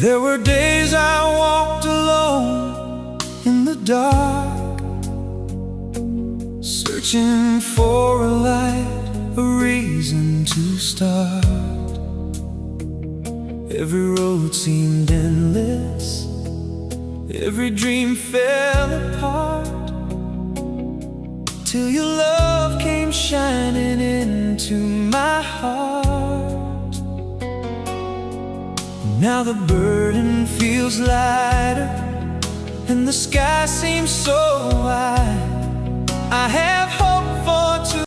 There were days I walked alone in the dark, searching for a light, a reason to start. Every road seemed endless, every dream fell apart, till your love came shining into my heart. Now the burden feels lighter, and the sky seems so wide. I have hope